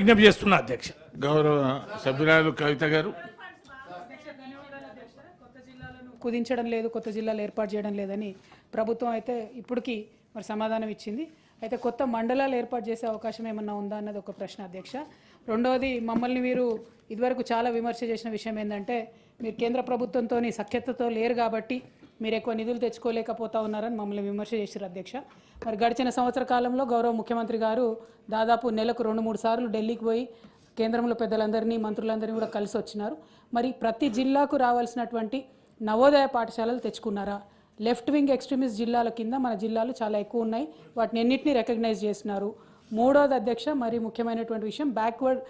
విజ్ఞప్తి చేస్తున్నా అధ్యక్ష. గౌరవ సభ్యురాలు కవిత గారు. కుదించడం లేదు, కొత్త జిల్లాలు ఏర్పాటు చేయడం లేదని ప్రభుత్వం అయితే ఇప్పటికీ మరి సమాధానం ఇచ్చింది. అయితే కొత్త మండలాలు ఏర్పాటు చేసే అవకాశం ఏమన్నా ఉందా అన్నది ఒక ప్రశ్న అధ్యక్ష. రెండవది, మమ్మల్ని మీరు ఇదివరకు చాలా విమర్శ చేసిన విషయం ఏంటంటే మీరు కేంద్ర ప్రభుత్వంతో సఖ్యతతో లేరు కాబట్టి మీరు ఎక్కువ నిధులు తెచ్చుకోలేకపోతా ఉన్నారని మమ్మల్ని విమర్శ చేశారు అధ్యక్ష. మరి గడిచిన సంవత్సర కాలంలో గౌరవ ముఖ్యమంత్రి గారు దాదాపు నెలకు 2-3 సార్లు ఢిల్లీకి పోయి కేంద్రంలో పెద్దలందరినీ మంత్రులందరినీ కూడా కలిసి వచ్చినారు. మరి ప్రతి జిల్లాకు రావాల్సినటువంటి నవోదయ పాఠశాలలు తెచ్చుకున్నారా? లెఫ్ట్ వింగ్ ఎక్స్ట్రీమిస్ట్ జిల్లాల కింద మన జిల్లాలు చాలా ఎక్కువ ఉన్నాయి, వాటిని ఎన్నింటినీ రికగ్నైజ్ చేస్తున్నారు. మూడోది అధ్యక్ష, మరి ముఖ్యమైనటువంటి విషయం, బ్యాక్వర్డ్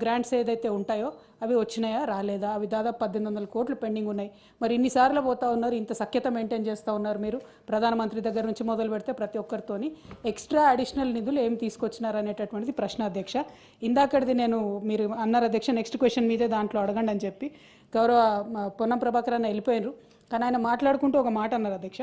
గ్రాంట్స్ ఏదైతే ఉంటాయో అవి వచ్చినాయా రాలేదా? అవి దాదాపు 1800 కోట్లు పెండింగ్ ఉన్నాయి. మరి ఇన్నిసార్లు పోతా ఉన్నారు, ఇంత సఖ్యత మెయింటైన్ చేస్తూ ఉన్నారు మీరు, ప్రధానమంత్రి దగ్గర నుంచి మొదలు పెడితే ప్రతి ఒక్కరితోని ఎక్స్ట్రా అడిషనల్ నిధులు ఏం తీసుకొచ్చినారు అనేటటువంటిది ప్రశ్న అధ్యక్ష. ఇందాకటిది నేను మీరు అన్నారు అధ్యక్ష, నెక్స్ట్ క్వశ్చన్ మీదే దాంట్లో అడగండి అని చెప్పి గౌరవ పొన్నం ప్రభాకర్ అన్న వెళ్ళిపోయారు. కానీ ఆయన మాట్లాడుకుంటూ ఒక మాట అన్నారు అధ్యక్ష,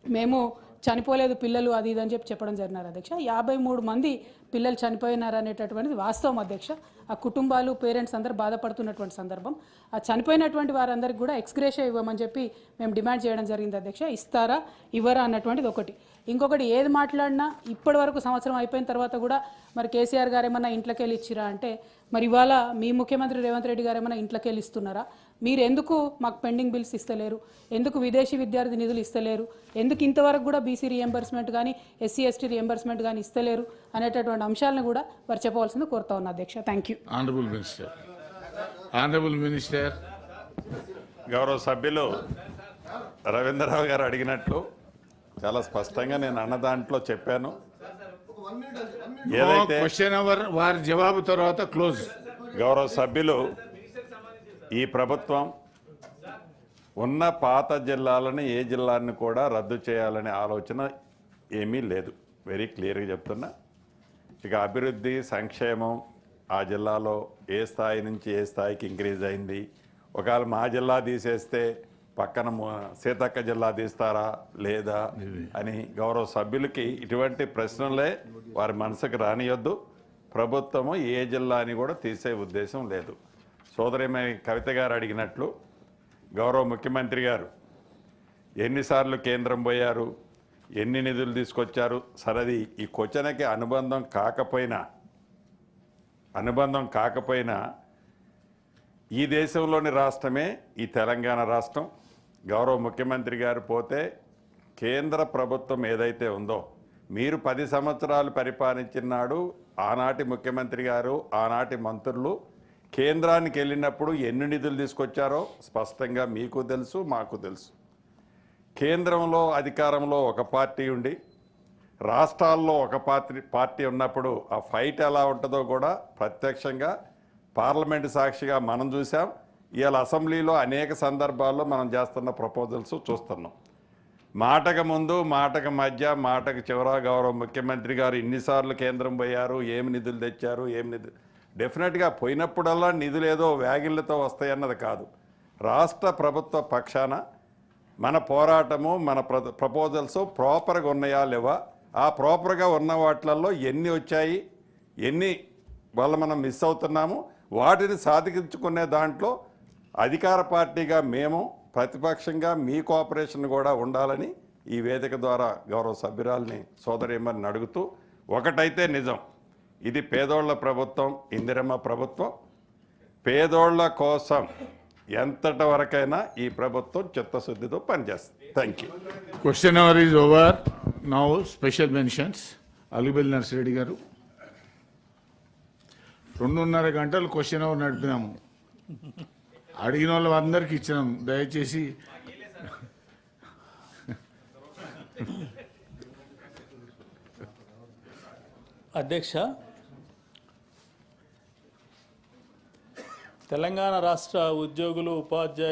మేము చనిపోలేదు పిల్లలు అది ఇది అని చెప్పడం జరిగినారు అధ్యక్ష. 53 మంది పిల్లలు చనిపోయినారు అనేటటువంటిది వాస్తవం అధ్యక్ష. ఆ కుటుంబాలు పేరెంట్స్ అందరూ బాధపడుతున్నటువంటి సందర్భం. ఆ చనిపోయినటువంటి వారందరికీ కూడా ఎక్స్గ్రేషియా ఇవ్వమని చెప్పి మేము డిమాండ్ చేయడం జరిగింది అధ్యక్ష. ఇస్తారా ఇవ్వరా అన్నటువంటిది ఒకటి. ఇంకొకటి, ఏది మాట్లాడినా ఇప్పటి వరకు సంవత్సరం అయిపోయిన తర్వాత కూడా మరి కేసీఆర్ గారు ఏమన్నా ఇంట్లోకి వెళ్ళి ఇచ్చిరా అంటే, మరి ఇవాళ మీ ముఖ్యమంత్రి రేవంత్ రెడ్డి గారు ఏమన్నా ఇంట్లోకి వెళ్ళి ఇస్తున్నారా? మీరు ఎందుకు మాకు పెండింగ్ బిల్స్ ఇస్తలేరు? ఎందుకు విదేశీ విద్యార్థి నిధులు ఇస్తలేరు? ఎందుకు ఇంతవరకు కూడా బీసీ రియంబర్స్మెంట్ కానీ ఎస్సీ ఎస్టీ రియంబర్స్మెంట్ కానీ ఇస్తలేరు అనేటటువంటి అంశాలను కూడా వారు చెప్పవలసింది కోరుతా ఉన్నా అధ్యక్ష. Thank you. Honourable minister. గౌరవ సభ్యులు రవీంద్రరావు గారు అడిగినట్లు చాలా స్పష్టంగా నేను అన్న దాంట్లో చెప్పాను. ఏదైతే క్వశ్చన్ అవర్ వారి జవాబు తర్వాత క్లోజ్. గౌరవ సభ్యులు, ఈ ప్రభుత్వం ఉన్న పాత జిల్లాలని ఏ జిల్లాని కూడా రద్దు చేయాలనే ఆలోచన ఏమీ లేదు. వెరీ క్లియర్గా చెప్తున్నా. ఇక అభివృద్ధి సంక్షేమం ఆ జిల్లాలో ఏ స్థాయి నుంచి ఏ స్థాయికి ఇంక్రీజ్ అయింది, ఒకవేళ మా జిల్లా తీసేస్తే పక్కన సీతక్క జిల్లా తీస్తారా లేదా అని గౌరవ సభ్యులకి ఇటువంటి ప్రశ్నలే వారి మనసుకు రానియొద్దు. ప్రభుత్వము ఏ జిల్లాని కూడా తీసే ఉద్దేశం లేదు. సోదరిమై కవిత గారు అడిగినట్లు గౌరవ ముఖ్యమంత్రి గారు ఎన్నిసార్లు కేంద్రం పోయారు, ఎన్ని నిధులు తీసుకొచ్చారు, సరది ఈ క్వశ్చన్కి అనుబంధం కాకపోయినా ఈ దేశంలోని రాష్ట్రమే ఈ తెలంగాణ రాష్ట్రం. గౌరవ ముఖ్యమంత్రి గారు పోతే కేంద్ర ప్రభుత్వం ఏదైతే ఉందో, మీరు 10 సంవత్సరాలు పరిపాలించినాడు ఆనాటి ముఖ్యమంత్రి గారు ఆనాటి మంత్రులు కేంద్రానికి వెళ్ళినప్పుడు ఎన్ని నిధులు తీసుకొచ్చారో స్పష్టంగా మీకు తెలుసు, మాకు తెలుసు. కేంద్రంలో అధికారంలో ఒక పార్టీ ఉండి రాష్ట్రాల్లో ఒక పార్టీ ఉన్నప్పుడు ఆ ఫైట్ ఎలా ఉంటుందో కూడా ప్రత్యక్షంగా పార్లమెంటు సాక్షిగా మనం చూసాం. ఇవాళ అసెంబ్లీలో అనేక సందర్భాల్లో మనం చేస్తున్న ప్రపోజల్స్ చూస్తున్నాం. మాటకు ముందు, మాటకు మధ్య, మాటకు చివర గౌరవ ముఖ్యమంత్రి గారు ఇన్నిసార్లు కేంద్రం పోయారు, ఏమి నిధులు తెచ్చారు, ఏమి నిధులు, డెఫినెట్గా పోయినప్పుడల్లా నిధులు ఏదో వ్యాగిళ్ళతో వస్తాయన్నది కాదు. రాష్ట్ర ప్రభుత్వ పక్షాన మన పోరాటము, మన ప్రపోజల్స్ ప్రాపర్గా ఉన్నాయా లేవా, ఆ ప్రాపర్గా ఉన్న వాటిల్లో ఎన్ని వచ్చాయి, ఎన్ని వల్ల మనం మిస్ అవుతున్నాము, వాటిని సాధించుకునే దాంట్లో అధికార పార్టీగా మేము, ప్రతిపక్షంగా మీ కోఆపరేషన్ కూడా ఉండాలని ఈ వేదిక ద్వారా గౌరవ సభ్యురాల్ని సోదరీమణిని అడుగుతూ, ఒకటైతే నిజం, ఇది పేదోళ్ల ప్రభుత్వం, ఇందిరమ్మ ప్రభుత్వం. పేదోళ్ల కోసం ఎంతటి వరకైనా ఈ ప్రభుత్వం చిత్తశుద్ధితో పనిచేస్తుంది. Thank you. Question hour is over. Now special mentions. అలిబెల్ నర్సిరెడ్డి గారు. 2.5 గంటలు క్వశ్చన్ అవర్ నడిపినాము. అడిగిన వాళ్ళు అందరికీ ఇచ్చినాము. దయచేసి అధ్యక్ష, తెలంగాణ రాష్ట్ర ఉద్యోగులు ఉపాధ్యాయులు